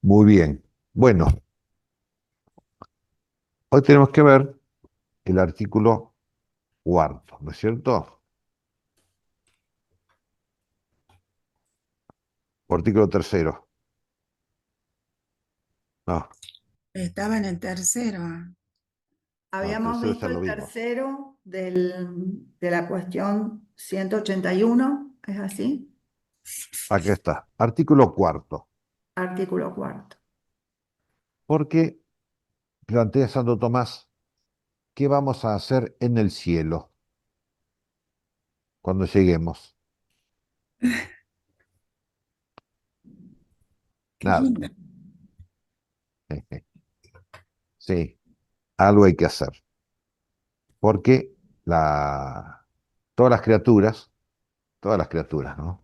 Muy bien. Bueno, hoy tenemos que ver el artículo cuarto, ¿no es cierto? O artículo tercero. No, Estaba en el tercero. no, el Habíamos tercero ya visto lo el vimos. tercero de la cuestión 181, ¿es así? Aquí está. Artículo cuarto. Artículo cuarto. Porque plantea Santo Tomás, ¿qué vamos a hacer en el cielo cuando lleguemos? Qué Nada. lindo. Sí, algo hay que hacer. Porque todas todas las criaturas, ¿no?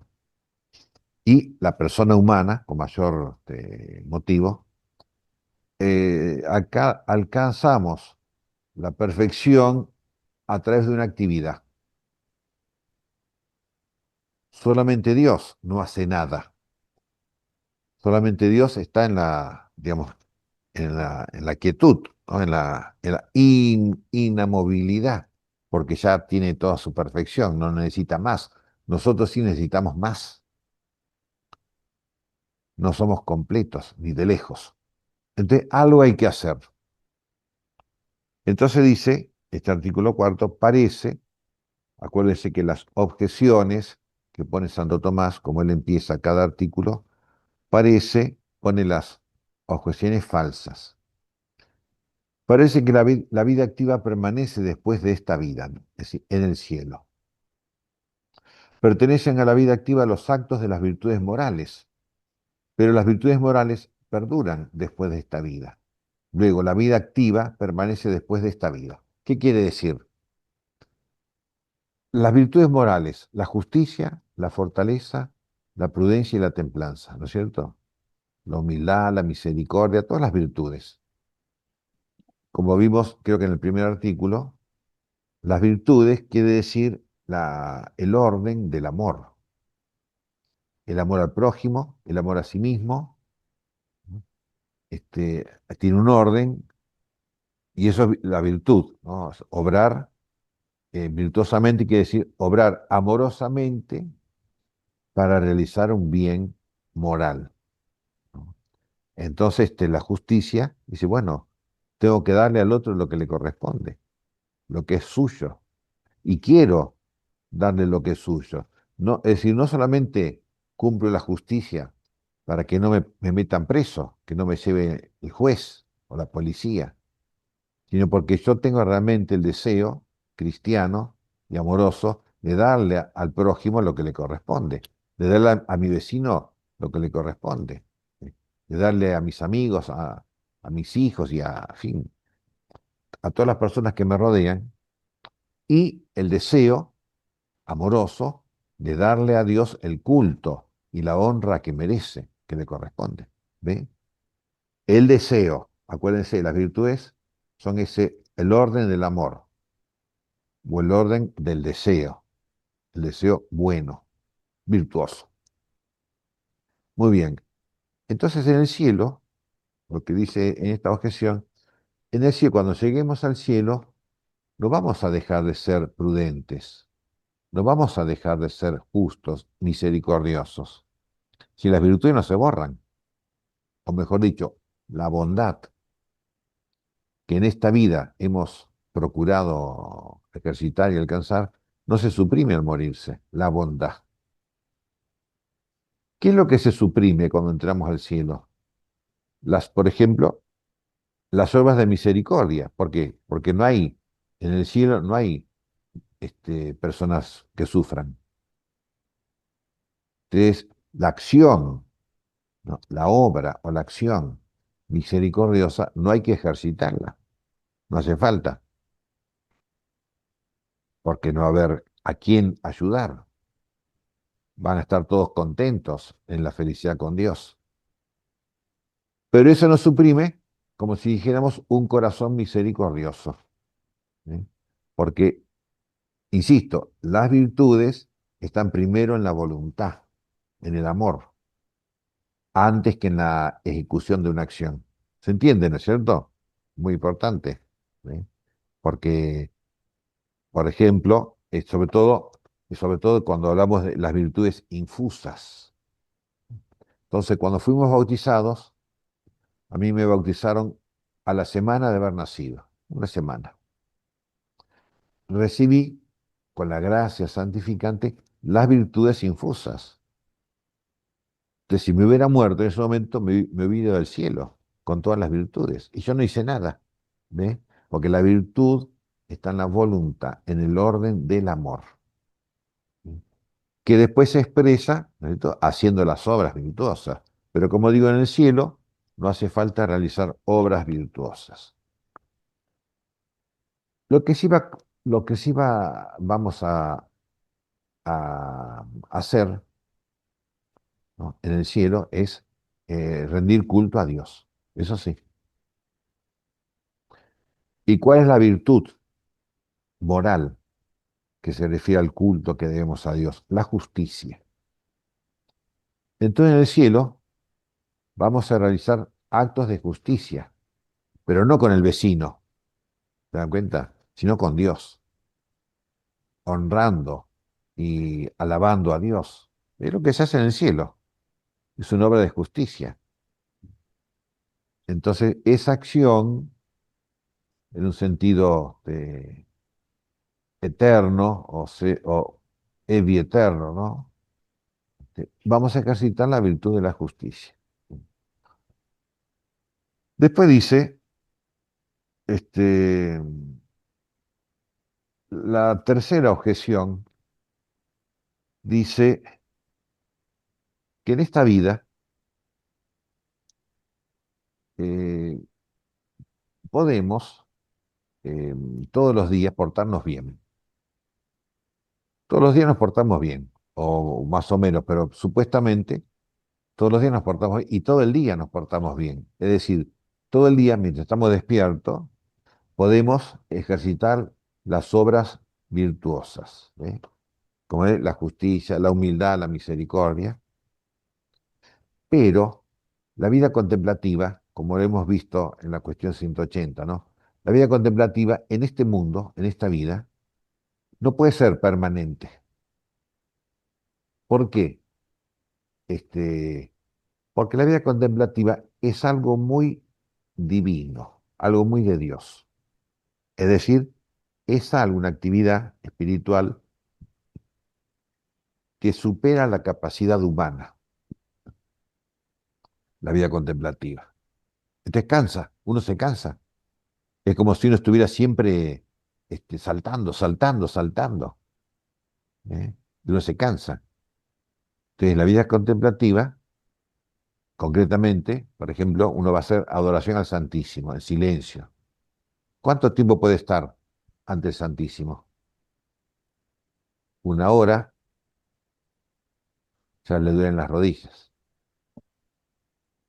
Y la persona humana, con mayor motivo, acá alcanzamos la perfección a través de una actividad. Solamente Dios no hace nada. Solamente Dios está en digamos, en la quietud, ¿no? En la inamovilidad, porque ya tiene toda su perfección, no necesita más. Nosotros sí necesitamos más. No somos completos, ni de lejos. Entonces, algo hay que hacer. Entonces dice, este artículo cuarto, parece. Acuérdense que las objeciones que pone Santo Tomás, como él empieza cada artículo, pone las objeciones falsas. Parece que la vida activa permanece después de esta vida, ¿no? Es decir, en el cielo. Pertenecen a la vida activa los actos de las virtudes morales, pero las virtudes morales perduran después de esta vida. Luego, la vida activa permanece después de esta vida. ¿Qué quiere decir? Las virtudes morales, la justicia, la fortaleza, la prudencia y la templanza, ¿no es cierto? La humildad, la misericordia, todas las virtudes. Como vimos, creo que en el primer artículo, las virtudes quiere decir el orden del amor. El amor al prójimo, el amor a sí mismo, tiene un orden y eso es la virtud, ¿no? Obrar virtuosamente quiere decir obrar amorosamente para realizar un bien moral, ¿no? Entonces, la justicia dice, bueno, tengo que darle al otro lo que le corresponde, lo que es suyo, y quiero darle lo que es suyo. No, es decir, no solamente cumplo la justicia para que no me metan preso, que no me lleve el juez o la policía, sino porque yo tengo realmente el deseo cristiano y amoroso de darle al prójimo lo que le corresponde, de darle a mi vecino lo que le corresponde, ¿sí? De darle a mis amigos, a mis hijos y en fin, a todas las personas que me rodean, y el deseo amoroso de darle a Dios el culto y la honra que merece, que le corresponde. ¿Ve? El deseo, acuérdense, las virtudes son el orden del amor o el orden del deseo, el deseo bueno, virtuoso. Muy bien. Entonces en el cielo, lo que dice en esta objeción, en el cielo, cuando lleguemos al cielo, no vamos a dejar de ser prudentes, no vamos a dejar de ser justos, misericordiosos. Si las virtudes no se borran, o mejor dicho, la bondad que en esta vida hemos procurado ejercitar y alcanzar, no se suprime al morirse, la bondad. ¿Qué es lo que se suprime cuando entramos al cielo? Por ejemplo, las obras de misericordia. ¿Por qué? Porque en el cielo no hay personas que sufran. Entonces, la acción, ¿no? La obra o la acción misericordiosa no hay que ejercitarla, no hace falta, porque no va a haber a quién ayudar. Van a estar todos contentos en la felicidad con Dios. Pero eso nos suprime, como si dijéramos, un corazón misericordioso, ¿sí? Porque, insisto, las virtudes están primero en la voluntad, en el amor. antes que en la ejecución de una acción. ¿Se entiende, no es cierto? Muy importante, ¿sí? Porque, por ejemplo, y sobre todo cuando hablamos de las virtudes infusas. Entonces, cuando fuimos bautizados, a mí me bautizaron a la semana de haber nacido, una semana. Recibí, con la gracia santificante, las virtudes infusas. Entonces, si me hubiera muerto en ese momento, me hubiera ido del cielo con todas las virtudes. Y yo no hice nada, ¿ve? Porque la virtud está en la voluntad, en el orden del amor, ¿sí? Que después se expresa, ¿no es cierto?, haciendo las obras virtuosas. Pero como digo, en el cielo no hace falta realizar obras virtuosas. Lo que sí va, vamos a hacer, ¿no?, en el cielo es rendir culto a Dios. Eso sí. ¿Y cuál es la virtud moral que se refiere al culto que debemos a Dios? La justicia. Entonces en el cielo vamos a realizar actos de justicia, pero no con el vecino, ¿se dan cuenta? Sino con Dios, honrando y alabando a Dios. Es lo que se hace en el cielo. Es una obra de justicia. Entonces, esa acción, en un sentido eterno o eterno, ¿no? Vamos a ejercitar la virtud de la justicia. Después dice, este, la tercera objeción dice que en esta vida eh, podemos eh, todos los días portarnos bien. Todos los días nos portamos bien, o más o menos, pero supuestamente todos los días nos portamos bien y todo el día nos portamos bien. Es decir, todo el día, mientras estamos despiertos, podemos ejercitar las obras virtuosas, ¿eh? Como es la justicia, la humildad, la misericordia. Pero la vida contemplativa, como lo hemos visto en la cuestión 180, ¿no? La vida contemplativa en este mundo, en esta vida, no puede ser permanente. ¿Por qué? Este, Porque la vida contemplativa es algo muy divino, algo muy de Dios. Es decir, es algo, una actividad espiritual que supera la capacidad humana, la vida contemplativa. Entonces cansa, uno se cansa. Es como si uno estuviera siempre saltando, saltando, saltando, ¿eh? Y uno se cansa. Entonces, la vida contemplativa, concretamente, por ejemplo, uno va a hacer adoración al Santísimo, en silencio. ¿Cuánto tiempo puede estar ante el Santísimo? Una hora, ya le duelen las rodillas.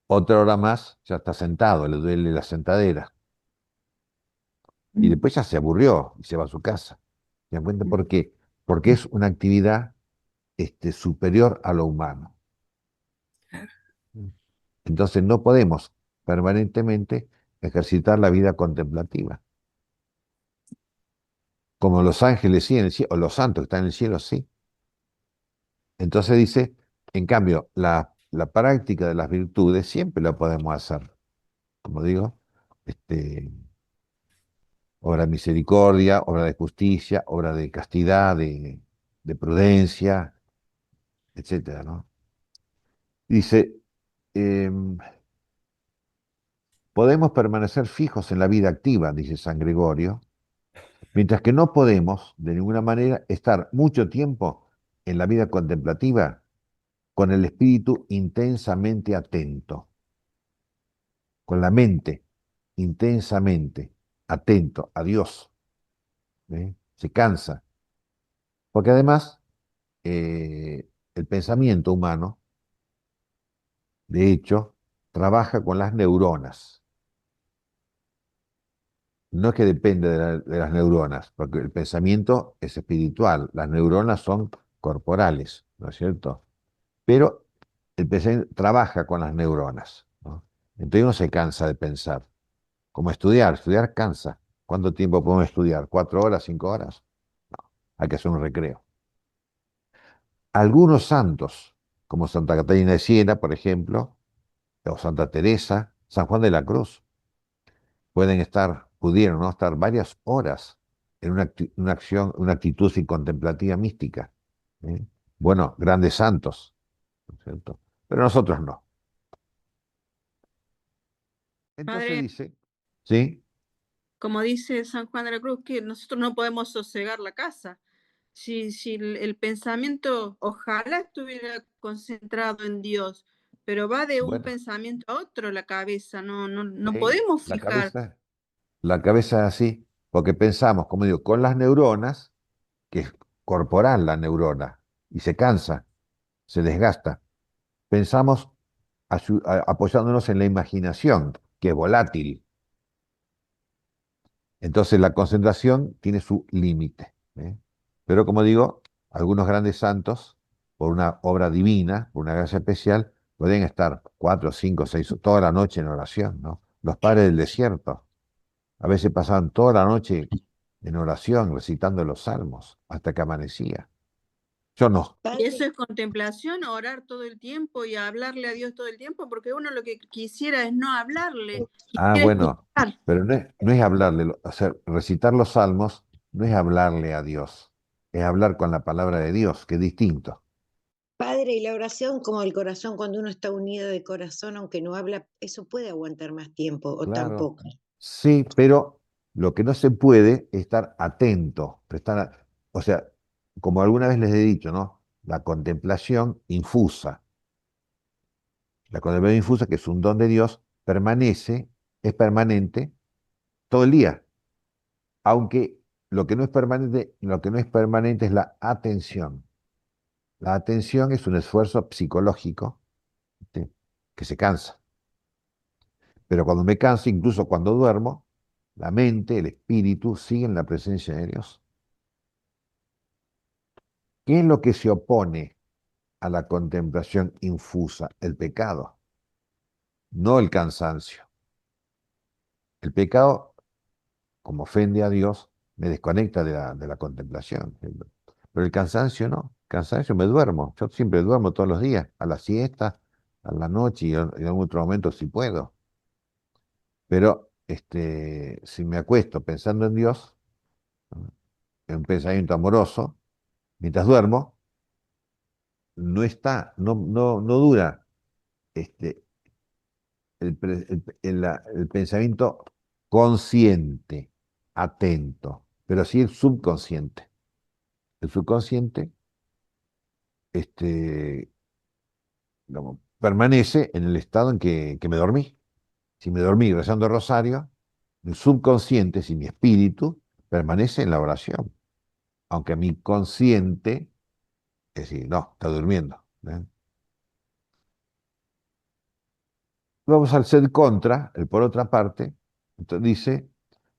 Otra hora más, ya está sentado, le duele la sentadera. Y después ya se aburrió y se va a su casa. ¿Se dan cuenta por qué? Porque es una actividad superior a lo humano. Entonces no podemos permanentemente ejercitar la vida contemplativa. Como los ángeles sí en el cielo, o los santos que están en el cielo sí. Entonces dice, en cambio, la práctica de las virtudes siempre la podemos hacer. Como digo, obra de misericordia, obra de justicia, obra de castidad, de prudencia, etcétera, ¿no? Dice, em, podemos permanecer fijos en la vida activa, dice San Gregorio, mientras que no podemos, de ninguna manera, estar mucho tiempo en la vida contemplativa con el espíritu intensamente atento, con la mente intensamente atento a Dios, ¿eh? Se cansa, porque además el pensamiento humano, de hecho, trabaja con las neuronas. No es que depende de las neuronas, porque el pensamiento es espiritual, las neuronas son corporales, ¿no es cierto? Pero el pensamiento trabaja con las neuronas, ¿no? Entonces uno se cansa de pensar. Como estudiar cansa. ¿Cuánto tiempo podemos estudiar? ¿4 horas, 5 horas? No, hay que hacer un recreo. Algunos santos, como Santa Catalina de Siena, por ejemplo, o Santa Teresa, San Juan de la Cruz, pudieron, ¿no?, estar varias horas en una acción, una actitud y contemplativa mística. ¿Eh? Bueno, grandes santos, ¿no es cierto? Pero nosotros no. Entonces Padre, dice, ¿sí? como dice San Juan de la Cruz, que nosotros no podemos sosegar la casa. Si el pensamiento ojalá estuviera concentrado en Dios, pero va de un Bueno, pensamiento a otro la cabeza, no sí, podemos la fijar. cabeza, la cabeza es así, porque pensamos, como digo, con las neuronas, que es corporal la neurona, y se cansa, se desgasta. Pensamos apoyándonos en la imaginación, que es volátil. Entonces la concentración tiene su límite. ¿Eh? Pero como digo, algunos grandes santos, por una obra divina, por una gracia especial, pueden estar 4, 5, 6, toda la noche en oración, ¿no? Los padres del desierto, a veces pasaban toda la noche en oración, recitando los salmos, hasta que amanecía. Yo no. Y eso Padre, es contemplación, orar todo el tiempo y hablarle a Dios todo el tiempo, porque uno lo que quisiera es no hablarle, Ah, quisiera bueno, escuchar. pero no es hablarle, o sea, recitar los salmos no es hablarle a Dios, es hablar con la palabra de Dios, que es distinto. Padre, y la oración como el corazón, cuando uno está unido de corazón, aunque no habla, eso puede aguantar más tiempo o Claro. tampoco. Sí, pero lo que no se puede es estar atento, o sea, como alguna vez les he dicho, ¿no? La contemplación infusa. La contemplación infusa, que es un don de Dios, es permanente todo el día. Aunque lo que no es permanente es la atención. La atención es un esfuerzo psicológico, ¿sí?, que se cansa. Pero cuando me canso, incluso cuando duermo, la mente, el espíritu siguen la presencia de Dios. ¿Qué es lo que se opone a la contemplación infusa? El pecado, no el cansancio. El pecado, como ofende a Dios, me desconecta de la contemplación. Pero el cansancio no. El cansancio me duermo. Yo siempre duermo todos los días, a la siesta, a la noche y en algún otro momento si puedo. Pero si me acuesto pensando en Dios, ¿no?, en un pensamiento amoroso, mientras duermo, no dura este, el pensamiento consciente, atento, pero sí el subconsciente. El subconsciente este, permanece en el estado en que me dormí. Si me dormí rezando el rosario, el subconsciente, si mi espíritu, permanece en la oración. Aunque mi consciente, es decir, no, está durmiendo. ¿Eh? Vamos al ser contra, el por otra parte, entonces dice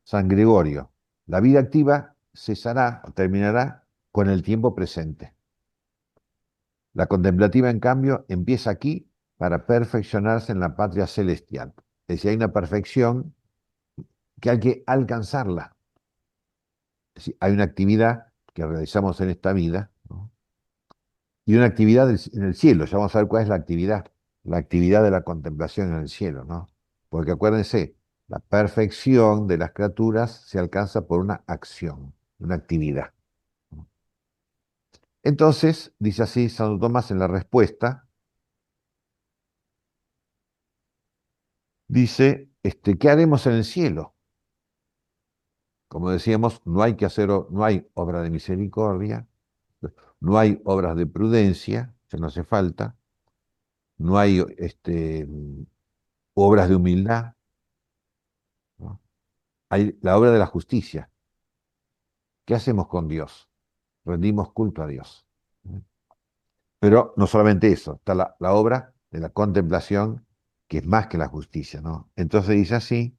San Gregorio, la vida activa cesará o terminará con el tiempo presente. La contemplativa, en cambio, empieza aquí para perfeccionarse en la patria celestial. Es decir, hay una perfección que hay que alcanzarla. Es decir, hay una actividad que realizamos en esta vida, ¿no?, y una actividad en el cielo. Ya vamos a ver cuál es la actividad de la contemplación en el cielo, ¿no? Porque acuérdense, la perfección de las criaturas se alcanza por una acción, una actividad. Entonces, dice así Santo Tomás en la respuesta, dice, ¿qué haremos en el cielo? Como decíamos, no hay obra de misericordia, no hay obras de prudencia, que no hace falta, no hay obras de humildad, ¿no? Hay la obra de la justicia. ¿Qué hacemos con Dios? Rendimos culto a Dios. Pero no solamente eso, está la obra de la contemplación, que es más que la justicia, ¿no? Entonces dice así,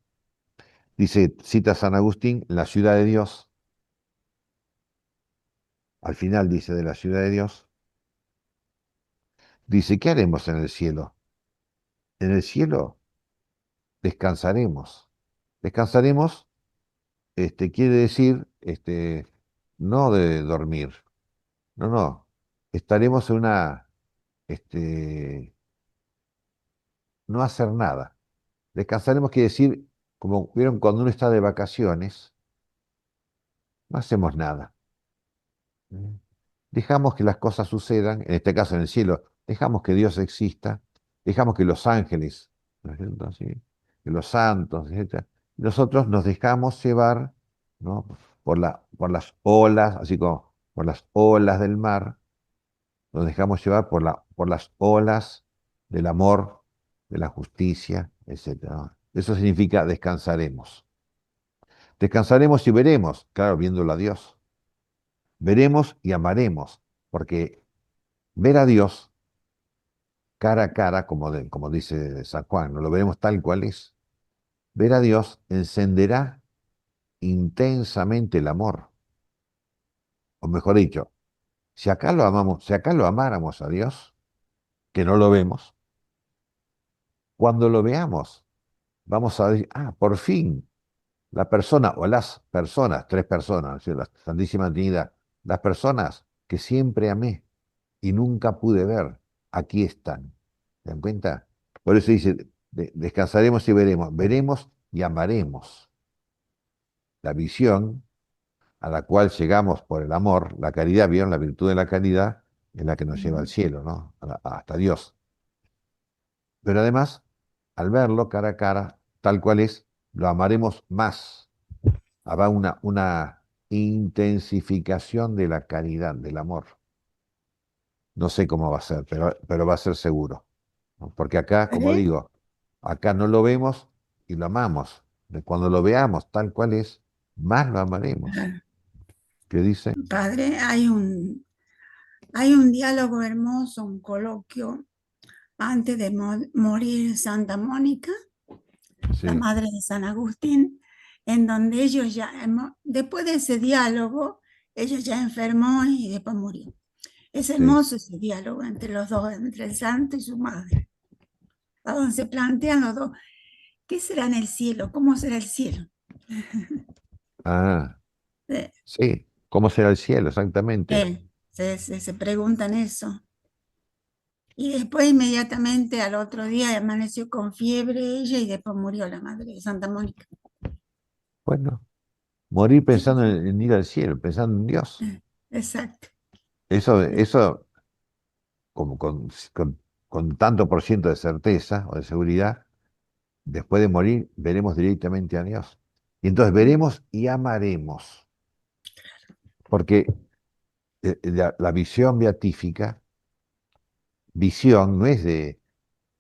cita San Agustín, la ciudad de Dios, al final dice de la ciudad de Dios, dice, ¿qué haremos en el cielo? En el cielo descansaremos. Descansaremos, quiere decir, no de dormir, no, no. Estaremos en no hacer nada. Descansaremos quiere decir, como vieron cuando uno está de vacaciones, no hacemos nada. ¿Mm? Dejamos que las cosas sucedan, en este caso en el cielo, dejamos que Dios exista, dejamos que los ángeles, ¿no es cierto? ¿Sí? Que los santos, etc. Nosotros nos dejamos llevar, ¿no? por las olas, así como por las olas del mar, nos dejamos llevar por las olas del amor, de la justicia, etc., ¿no? Eso significa descansaremos. Descansaremos y veremos, claro, viéndolo a Dios. Veremos y amaremos, porque ver a Dios cara a cara, como dice San Juan, no lo veremos tal cual es. Ver a Dios encenderá intensamente el amor. O mejor dicho, si acá lo amamos, si acá lo amáramos a Dios, que no lo vemos, cuando lo veamos, vamos a decir, por fin, la persona o las personas, tres personas, es decir, la Santísima Trinidad, las personas que siempre amé y nunca pude ver, aquí están. ¿Se dan cuenta? Por eso dice, descansaremos y veremos. Veremos y amaremos. La visión a la cual llegamos por el amor, la caridad, ¿vieron? La virtud de la caridad es la que nos lleva al cielo, ¿no? Hasta Dios. Pero además, al verlo cara a cara, tal cual es, lo amaremos más. Habrá una intensificación de la caridad, del amor. No sé cómo va a ser, pero va a ser seguro, ¿no? Porque acá, como ¿Padre? digo, acá no lo vemos y lo amamos. Cuando lo veamos tal cual es, más lo amaremos. Claro. ¿Qué dice? Padre, hay un diálogo hermoso, un coloquio antes de morir Santa Mónica, la Sí, madre de San Agustín, en donde ellos ya, después de ese diálogo, ella ya enfermó y después murió. Es sí. hermoso ese diálogo entre los dos, entre el santo y su madre, a donde se plantean los dos, ¿qué será en el cielo? ¿Cómo será el cielo? Ah, Eh, sí. ¿Cómo será el cielo exactamente? se preguntan eso. Y después inmediatamente al otro día amaneció con fiebre ella y después murió la madre de Santa Mónica. Bueno, morir Sí, pensando en ir al cielo, pensando en Dios. exacto. Eso como con tanto por ciento de certeza o de seguridad, después de morir, veremos directamente a Dios. Y entonces veremos y amaremos. Porque la visión beatífica, visión no es de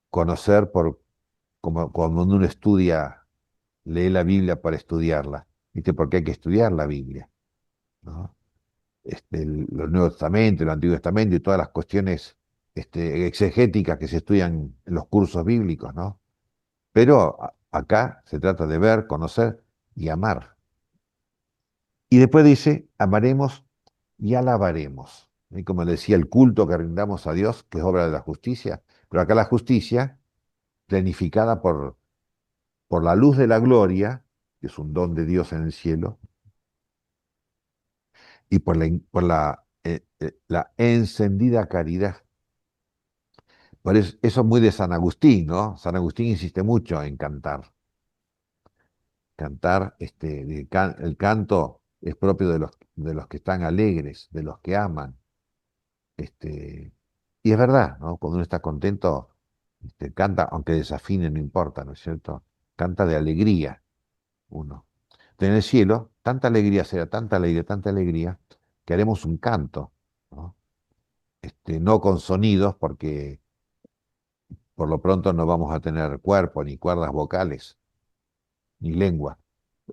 conocer como cuando uno estudia, lee la Biblia para estudiarla. ¿Viste? Porque hay que estudiar la Biblia, ¿no? Los Nuevos Testamentos, el Antiguo Testamento y todas las cuestiones exegéticas que se estudian en los cursos bíblicos, ¿no? Pero acá se trata de ver, conocer y amar. Y después dice, amaremos y alabaremos. Y como decía, el culto que rindamos a Dios, que es obra de la justicia, pero acá la justicia, planificada por la luz de la gloria, que es un don de Dios en el cielo, y la encendida caridad. Por eso es muy de San Agustín, ¿no? San Agustín insiste mucho en cantar. Cantar, el canto es propio de los que están alegres, de los que aman. Y es verdad, ¿no? Cuando uno está contento, canta, aunque desafine, no importa, ¿no es cierto? Canta de alegría uno. Entonces, en el cielo, tanta alegría, que haremos un canto, ¿no? No con sonidos, porque por lo pronto no vamos a tener cuerpo, ni cuerdas vocales, ni lengua.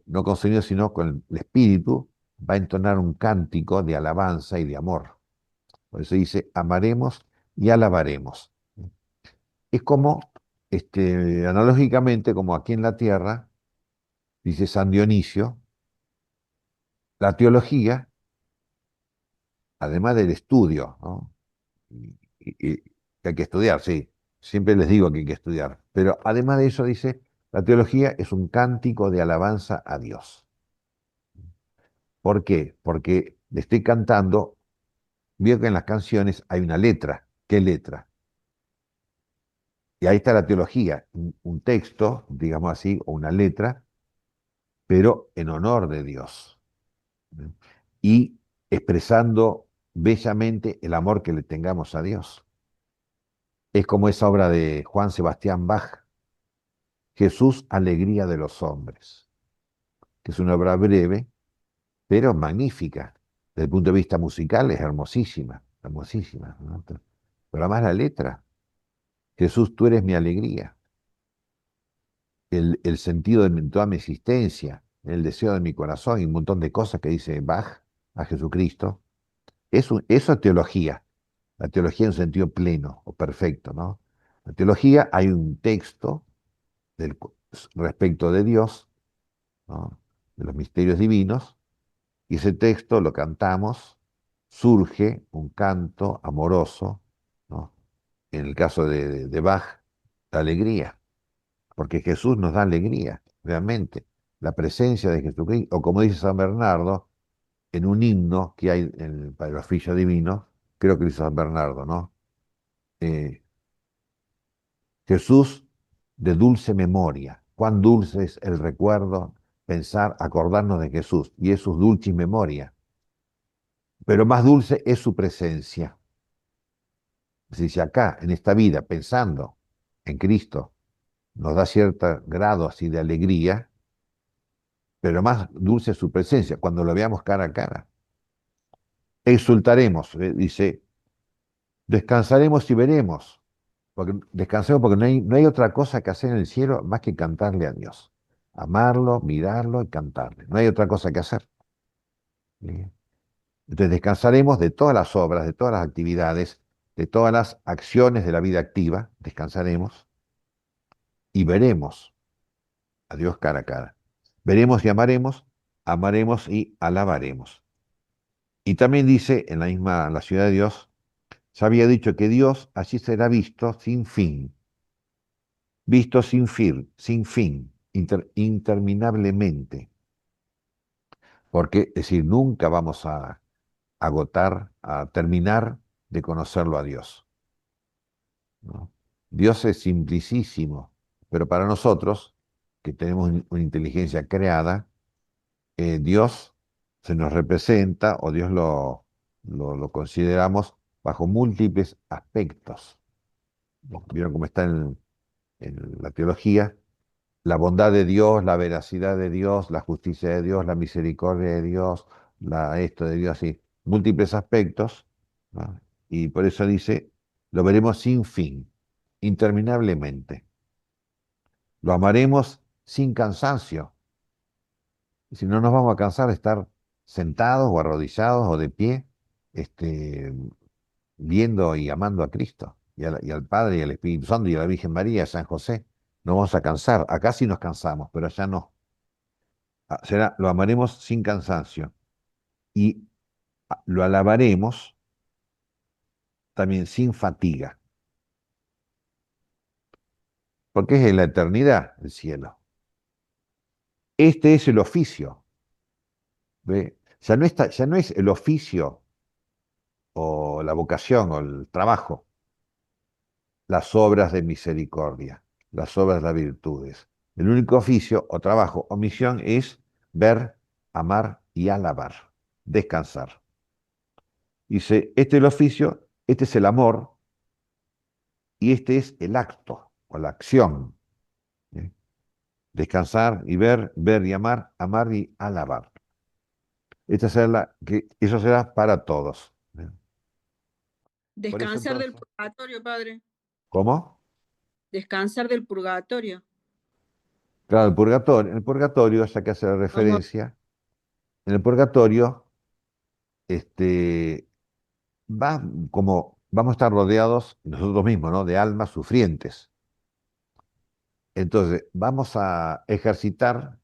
No con sonidos, sino con el espíritu, va a entonar un cántico de alabanza y de amor. Por eso dice, amaremos y alabaremos. Es como, analógicamente, como aquí en la tierra, dice San Dionisio, la teología, además del estudio, ¿no? y- y que hay que estudiar, sí. Siempre les digo que hay que estudiar. Pero además de eso, dice, la teología es un cántico de alabanza a Dios. ¿Por qué? Porque le estoy cantando, veo que en las canciones hay una letra. ¿Qué letra? Y ahí está la teología, un texto, digamos así, o una letra, pero en honor de Dios. ¿Eh? Y expresando bellamente el amor que le tengamos a Dios. Es como esa obra de Juan Sebastián Bach, Jesús, alegría de los hombres, que es una obra breve, pero magnífica. Desde el punto de vista musical es hermosísima, hermosísima, ¿no? Pero además la letra, Jesús, tú eres mi alegría, el sentido de toda mi existencia, el deseo de mi corazón y un montón de cosas que dice Bach a Jesucristo. Eso es teología. La teología en un sentido pleno o perfecto, ¿no? La teología hay un texto del, respecto de Dios, ¿no? De los misterios divinos, y ese texto lo cantamos, surge un canto amoroso, ¿no? En el caso de Bach, la alegría, porque Jesús nos da alegría, realmente. La presencia de Jesucristo, o como dice San Bernardo, en un himno que hay para el oficio divino, creo que dice San Bernardo, ¿no? Eh, Jesús de dulce memoria. Cuán dulce es el recuerdo, pensar, acordarnos de Jesús, y es su dulce memoria. Pero más dulce es su presencia. Si acá, en esta vida, pensando en Cristo, nos da cierto grado así de alegría, pero más dulce es su presencia, cuando lo veamos cara a cara. Exultaremos, dice, descansaremos y veremos. Porque, descansemos porque no hay otra cosa que hacer en el cielo más que cantarle a Dios. Amarlo, mirarlo y cantarle. No hay otra cosa que hacer. ¿Sí? Entonces descansaremos de todas las obras, de todas las actividades, de todas las acciones de la vida activa. Descansaremos y veremos a Dios cara a cara. Veremos y amaremos y alabaremos. Y también dice en la ciudad de Dios, se había dicho que Dios así será visto sin fin, interminablemente. Porque, es decir, nunca vamos a agotar, a terminar de conocerlo a Dios, ¿no? Dios es simplicísimo, pero para nosotros, que tenemos una inteligencia creada, Dios se nos representa o Dios lo consideramos bajo múltiples aspectos. ¿Vieron cómo está en la teología? La bondad de Dios, la veracidad de Dios, la justicia de Dios, la misericordia de Dios, esto de Dios, así, múltiples aspectos, ¿no? Y por eso dice, lo veremos sin fin, interminablemente. Lo amaremos sin cansancio. Si no nos vamos a cansar de estar sentados o arrodillados o de pie, viendo y amando a Cristo, y al Padre y al Espíritu Santo y a la Virgen María, a San José. No vamos a cansar. Acá sí nos cansamos, pero allá no. Lo amaremos sin cansancio y lo alabaremos también sin fatiga, porque es en la eternidad el cielo. Este es el oficio. ¿Ve? Ya no es el oficio o la vocación o el trabajo, las obras de misericordia, las obras de las virtudes. El único oficio o trabajo o misión es ver, amar y alabar, descansar. Dice, este es el oficio, este es el amor y este es el acto o la acción. ¿Sí? Descansar y ver y amar y alabar. Eso será para todos. ¿Sí? Por eso Descansar del entonces, purgatorio, padre. ¿cómo? Descansar del purgatorio. Claro, en el purgatorio, ya que hace la Como referencia, en el purgatorio, como vamos a estar rodeados nosotros mismos, ¿no? De almas sufrientes. Entonces, vamos a ejercitar,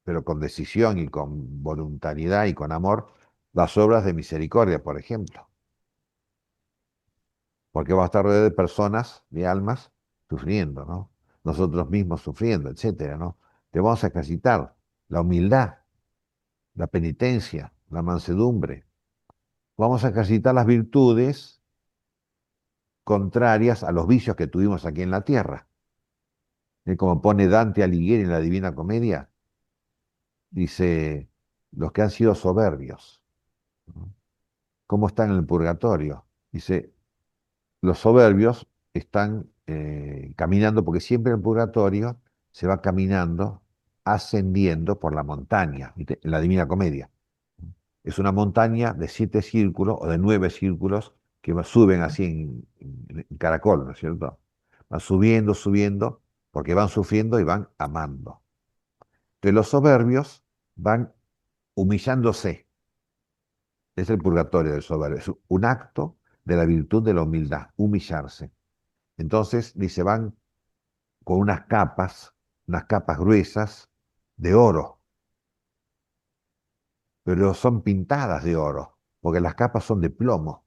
pero con decisión y con voluntariedad y con amor, las obras de misericordia, por ejemplo. porque vamos a estar rodeados de personas, de almas, sufriendo, ¿no? Nosotros mismos sufriendo, etcétera, ¿no? Te vamos a ejercitar la humildad, la penitencia, la mansedumbre. Vamos a ejercitar las virtudes contrarias a los vicios que tuvimos aquí en la tierra. Y como pone Dante Alighieri en la Divina Comedia, dice, los que han sido soberbios, ¿no? ¿Cómo están en el purgatorio? Dice, los soberbios están caminando, porque siempre en el purgatorio se va caminando, ascendiendo por la montaña, ¿viste? En la Divina Comedia. Es una montaña de 7 círculos o de 9 círculos que suben así en caracol, ¿no es cierto? Van subiendo, subiendo, porque van sufriendo y van amando. Entonces los soberbios van humillándose. Es el purgatorio del soberbio. Es un acto de la virtud de la humildad, humillarse. Entonces, dice, van con unas capas gruesas de oro, pero son pintadas de oro, porque las capas son de plomo.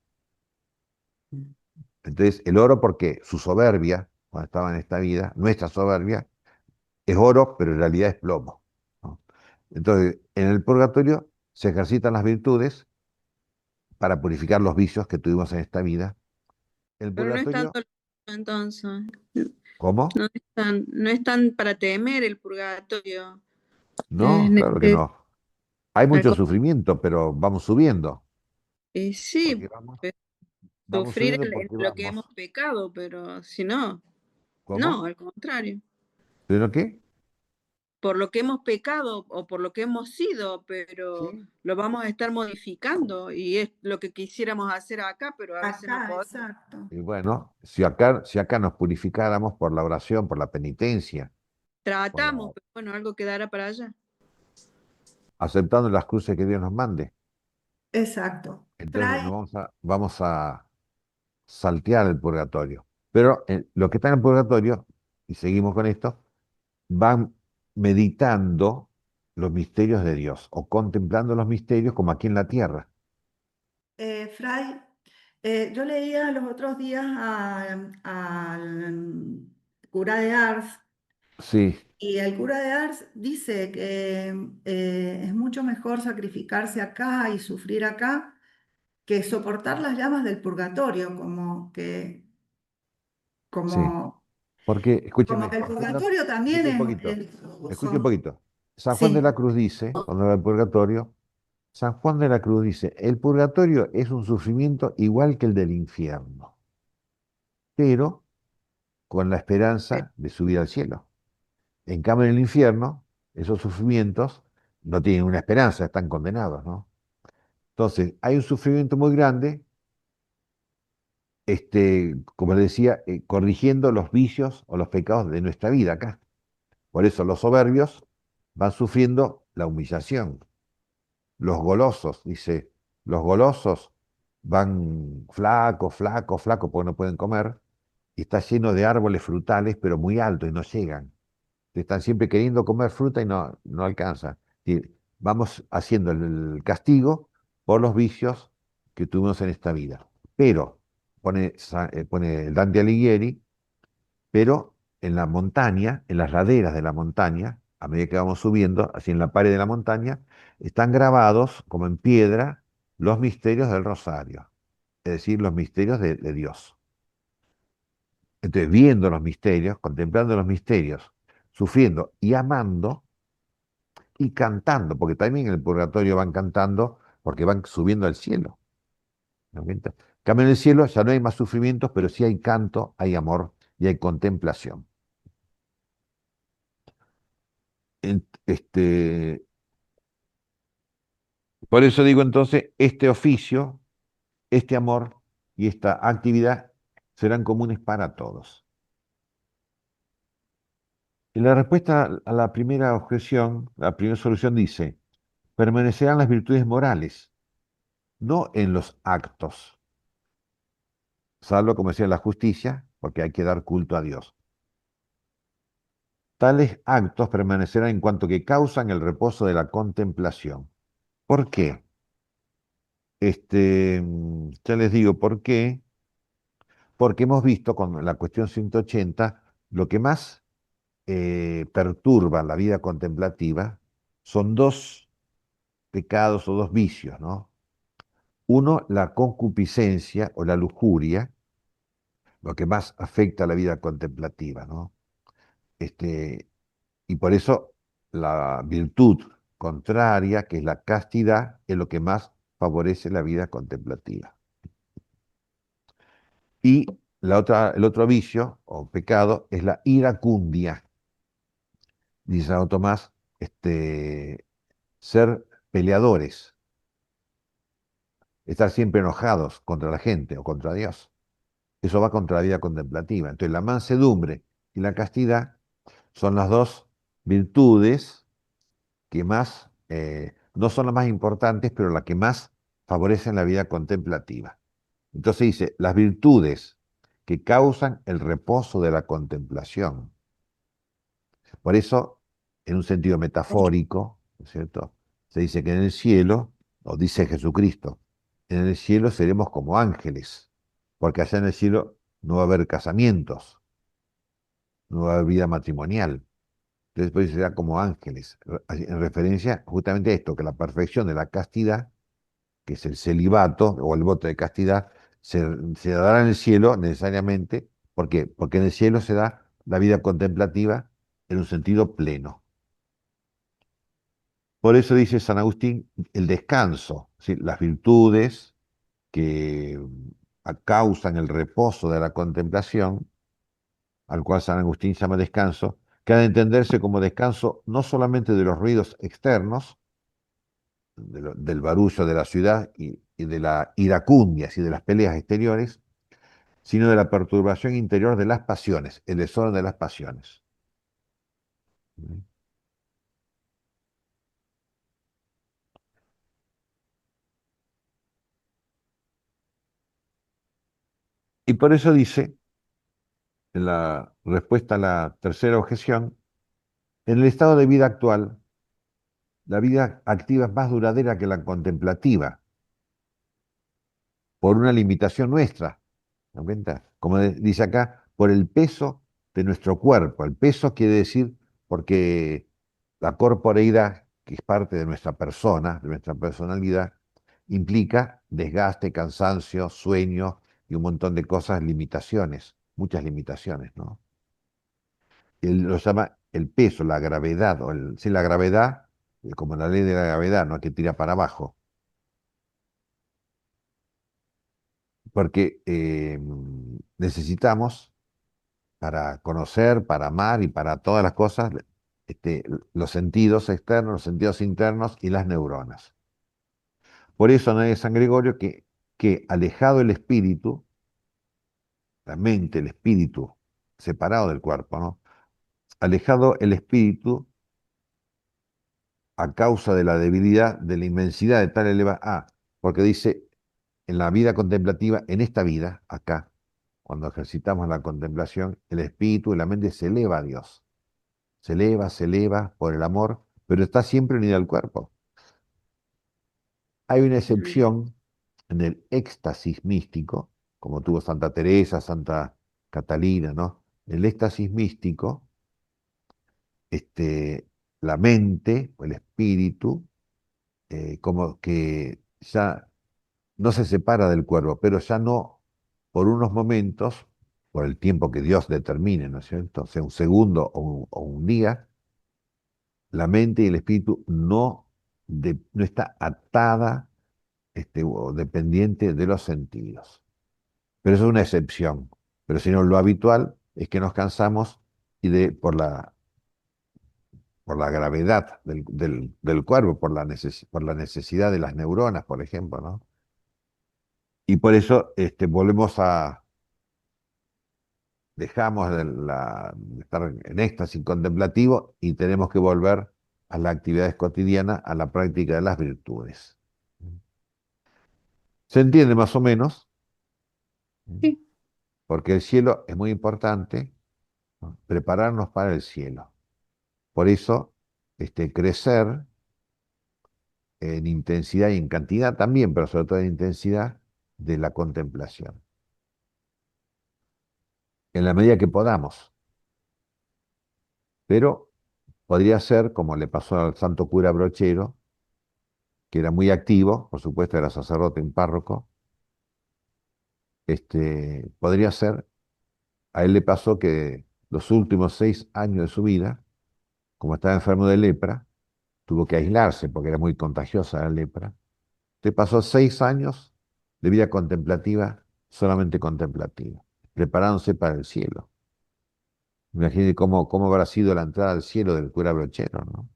Entonces, el oro, porque su soberbia, cuando estaba en esta vida, nuestra soberbia, es oro, pero en realidad es plomo, ¿no? Entonces, en el purgatorio se ejercitan las virtudes para purificar los vicios que tuvimos en esta vida. El Pero no es purgatorio, tanto entonces. ¿cómo? No es tan para temer el purgatorio. No, claro que Es no. Hay al mucho con- sufrimiento, pero vamos subiendo, sí, porque vamos sufrir subiendo en porque lo que vamos. hemos pecado, pero si no, no, ¿Cómo? al contrario. ¿Pero qué? Por lo que hemos pecado o por lo que hemos sido, pero Sí. lo vamos a estar modificando y es lo que quisiéramos hacer acá, pero a veces no Acá, podemos. exacto. Y bueno, si acá nos purificáramos por la oración, por la penitencia, por Tratamos, pero bueno, algo quedará para allá. aceptando las cruces que Dios nos mande, Exacto. entonces Fray, no vamos a saltear el purgatorio. Pero los que están en el purgatorio, y seguimos con esto, van meditando los misterios de Dios o contemplando los misterios como aquí en la tierra. Fray, yo leía los otros días al cura de Ars Sí, y el cura de Ars dice que es mucho mejor sacrificarse acá y sufrir acá que soportar las llamas del purgatorio, sí. como, Porque, como escúcheme, que el purgatorio también escuche un poquito, escuche un son, poquito. San Juan de sí, la Cruz dice, cuando habla del purgatorio, San Juan de la Cruz dice, el purgatorio es un sufrimiento igual que el del infierno, pero con la esperanza de subir al cielo. En cambio, en el infierno, esos sufrimientos no tienen una esperanza, están condenados, ¿no? Entonces, hay un sufrimiento muy grande, como les decía, corrigiendo los vicios o los pecados de nuestra vida acá. Por eso los soberbios van sufriendo la humillación. Los golosos, dice, los golosos van flacos, flacos, flacos porque no pueden comer, y está lleno de árboles frutales, pero muy altos y no llegan. Están siempre queriendo comer fruta y no alcanzan. Y vamos haciendo el castigo por los vicios que tuvimos en esta vida. Pero, pone Dante Alighieri, pero en la montaña, en las laderas de la montaña, a medida que vamos subiendo, así en la pared de la montaña, están grabados como en piedra los misterios del rosario, es decir, los misterios de Dios. Entonces, viendo los misterios, contemplando los misterios, sufriendo y amando y cantando, porque también en el purgatorio van cantando porque van subiendo al cielo. ¿No? En cambio, en el cielo ya no hay más sufrimientos, pero sí hay canto, hay amor y hay contemplación. Este, por eso digo entonces, este oficio, este amor y esta actividad serán comunes para todos. Y la respuesta a la primera objeción, la primera solución dice, permanecerán las virtudes morales, no en los actos, salvo como decía la justicia, porque hay que dar culto a Dios. Tales actos permanecerán en cuanto que causan el reposo de la contemplación. ¿Por qué? Ya les digo por qué. porque hemos visto con la cuestión 180, lo que más perturba la vida contemplativa son dos pecados o dos vicios, ¿no? Uno, la concupiscencia o la lujuria, lo que más afecta a la vida contemplativa, ¿no? Y por eso la virtud contraria, que es la castidad, es lo que más favorece la vida contemplativa. Y el otro vicio o pecado es la iracundia. Dice Santo Tomás, ser peleadores, estar siempre enojados contra la gente o contra Dios. Eso va contra la vida contemplativa. Entonces la mansedumbre y la castidad son las dos virtudes que más, no son las más importantes, pero las que más favorecen la vida contemplativa. Entonces dice, las virtudes que causan el reposo de la contemplación. Por eso, en un sentido metafórico, ¿no es cierto? Se dice que en el cielo, o dice Jesucristo, en el cielo seremos como ángeles, porque allá en el cielo no va a haber casamientos, no va a haber vida matrimonial. Entonces, pues será como ángeles, en referencia justamente a esto, que la perfección de la castidad, que es el celibato o el voto de castidad, se dará en el cielo necesariamente. ¿Por qué? Porque en el cielo se da la vida contemplativa en un sentido pleno. Por eso dice San Agustín, el descanso, ¿sí? Las virtudes que causan el reposo de la contemplación, al cual San Agustín llama descanso, que ha de entenderse como descanso no solamente de los ruidos externos, del barullo de la ciudad y de la iracundia y de las peleas exteriores, sino de la perturbación interior de las pasiones, el desorden de las pasiones. Y por eso dice, en la respuesta a la tercera objeción, en el estado de vida actual, la vida activa es más duradera que la contemplativa, por una limitación nuestra. ¿No cuenta? Como dice acá, por el peso de nuestro cuerpo. El peso quiere decir porque la corporeidad, que es parte de nuestra persona, de nuestra personalidad, implica desgaste, cansancio, sueño y un montón de cosas, limitaciones, muchas limitaciones, ¿no? Él lo llama el peso, la gravedad, sí, la gravedad, como la ley de la gravedad, ¿no? Que tira para abajo. Porque necesitamos, para conocer, para amar y para todas las cosas, los sentidos externos, los sentidos internos y las neuronas. Por eso no es San Gregorio que alejado el espíritu, la mente, el espíritu, separado del cuerpo, ¿no? Alejado el espíritu a causa de la debilidad, de la inmensidad de tal elevación. Porque dice, en la vida contemplativa, en esta vida, acá, cuando ejercitamos la contemplación, el espíritu y la mente se eleva a Dios. Se eleva por el amor, pero está siempre unida al cuerpo. Hay una excepción en el éxtasis místico, como tuvo Santa Teresa, Santa Catalina, ¿no? En el éxtasis místico, la mente o el espíritu, como que ya no se separa del cuerpo, pero ya no por unos momentos, por el tiempo que Dios determine, ¿no es cierto? O sea, un segundo o un día, la mente y el espíritu no está atada o dependiente de los sentidos. Pero eso es una excepción. Pero si no, lo habitual es que nos cansamos por la gravedad del cuerpo, por la necesidad de las neuronas, por ejemplo, ¿no? Y por eso dejamos de estar en éxtasis contemplativo y tenemos que volver a las actividades cotidianas, a la práctica de las virtudes. ¿Se entiende más o menos? Sí. Porque el cielo es muy importante, ¿no? Prepararnos para el cielo. Por eso, crecer en intensidad y en cantidad también, pero sobre todo en intensidad de la contemplación. en la medida que podamos. Pero podría ser, como le pasó al santo cura Brochero, que era muy activo, por supuesto era sacerdote, un párroco, podría ser, a él le pasó que los últimos 6 años de su vida, como estaba enfermo de lepra, tuvo que aislarse porque era muy contagiosa la lepra. Te pasó 6 años de vida contemplativa, solamente contemplativa, preparándose para el cielo. Imagínate cómo habrá sido la entrada al cielo del cura Brochero, ¿no?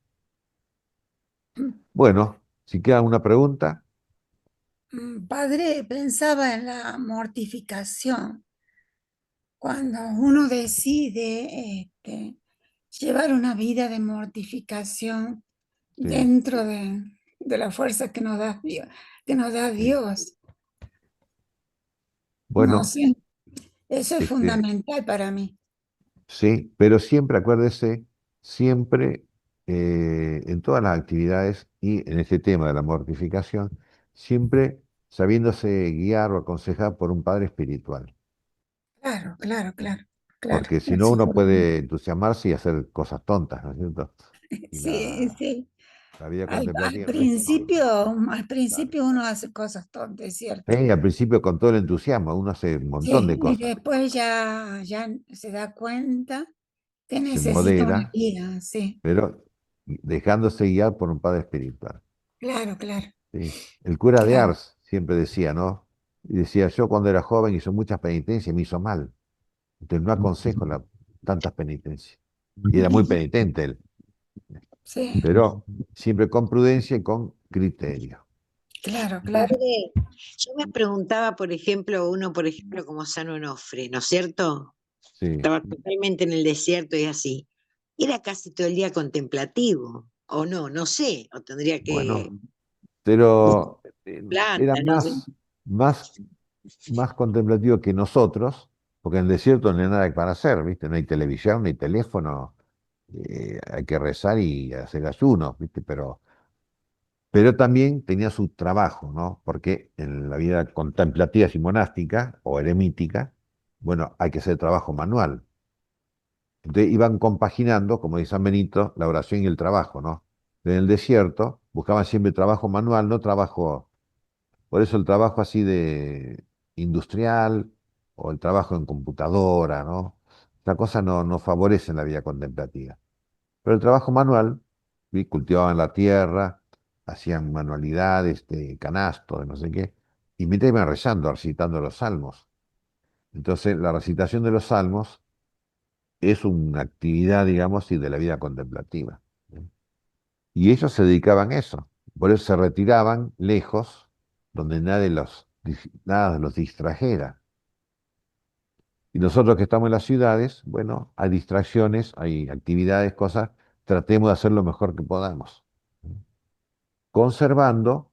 Bueno, si queda una pregunta, Padre, pensaba en la mortificación. Cuando uno decide llevar una vida de mortificación sí, dentro de la fuerza que nos da Dios, sí. No Bueno, sé, eso es este, fundamental para mí. sí, pero siempre acuérdese, siempre en todas las actividades y en este tema de la mortificación, siempre sabiéndose guiar o aconsejar por un padre espiritual, Claro, claro, claro, claro. porque si no Eso es uno fundamental. puede entusiasmarse y hacer cosas tontas, ¿no es cierto? Y Sí, sí. la vida Al contemplativa no es tonta. principio, al Claro. principio uno hace cosas tontas, es cierto. Al principio con todo el entusiasmo, uno hace un montón Sí, de y cosas, después ya se da cuenta que se necesita una modera, guía, sí. pero dejándose guiar por un padre espiritual. Claro, claro, Sí. El cura de claro. Ars siempre decía, ¿no? Y decía, yo cuando era joven hice muchas penitencias y me hizo mal. Entonces no aconsejo tantas penitencias. Y era muy penitente él, Sí, pero siempre con prudencia y con criterio. claro, claro. Padre, yo me preguntaba, por ejemplo, uno, por ejemplo, como San Onofre, ¿no es cierto? Sí, Estaba totalmente en el desierto y así. Era casi todo el día contemplativo, o no, no sé, o tendría que bueno, pero era planta, no sé. más contemplativo que nosotros, porque en el desierto no hay nada para hacer, ¿viste? No hay televisión, ni teléfono, hay que rezar y hacer ayunos, ¿viste? Pero también tenía su trabajo, ¿no? Porque en la vida contemplativa y monástica o eremítica, bueno, hay que hacer trabajo manual. Entonces iban compaginando, como dice San Benito, la oración y el trabajo, ¿no? En el desierto buscaban siempre trabajo manual, no trabajo, por eso el trabajo así de industrial o el trabajo en computadora, ¿no? Esta cosa no favorece en la vida contemplativa. Pero el trabajo manual, ¿sí? Cultivaban la tierra, hacían manualidades de canasto, de no sé qué, y mientras iban rezando, recitando los salmos. Entonces, la recitación de los salmos es una actividad, digamos, y de la vida contemplativa, ¿sí? Y ellos se dedicaban a eso. Por eso se retiraban lejos, donde nada los distrajera. Y nosotros que estamos en las ciudades, bueno, hay distracciones, hay actividades, cosas, tratemos de hacer lo mejor que podamos, ¿sí? Conservando,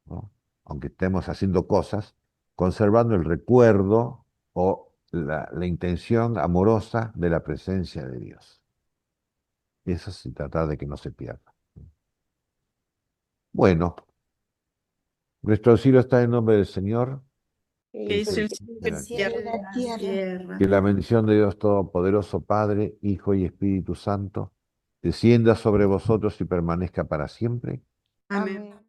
¿no? Aunque estemos haciendo cosas, conservando el recuerdo o la intención amorosa de la presencia de Dios. Eso sí, tratar de que no se pierda. Bueno, nuestro auxilio está en nombre del Señor, Que Que que hizo hizo hizo el el el cielo, cielo y el la cielo tierra. y la tierra. Que la bendición de Dios Todopoderoso, Padre, Hijo y Espíritu Santo, descienda sobre vosotros y permanezca para siempre. Amén. Amén.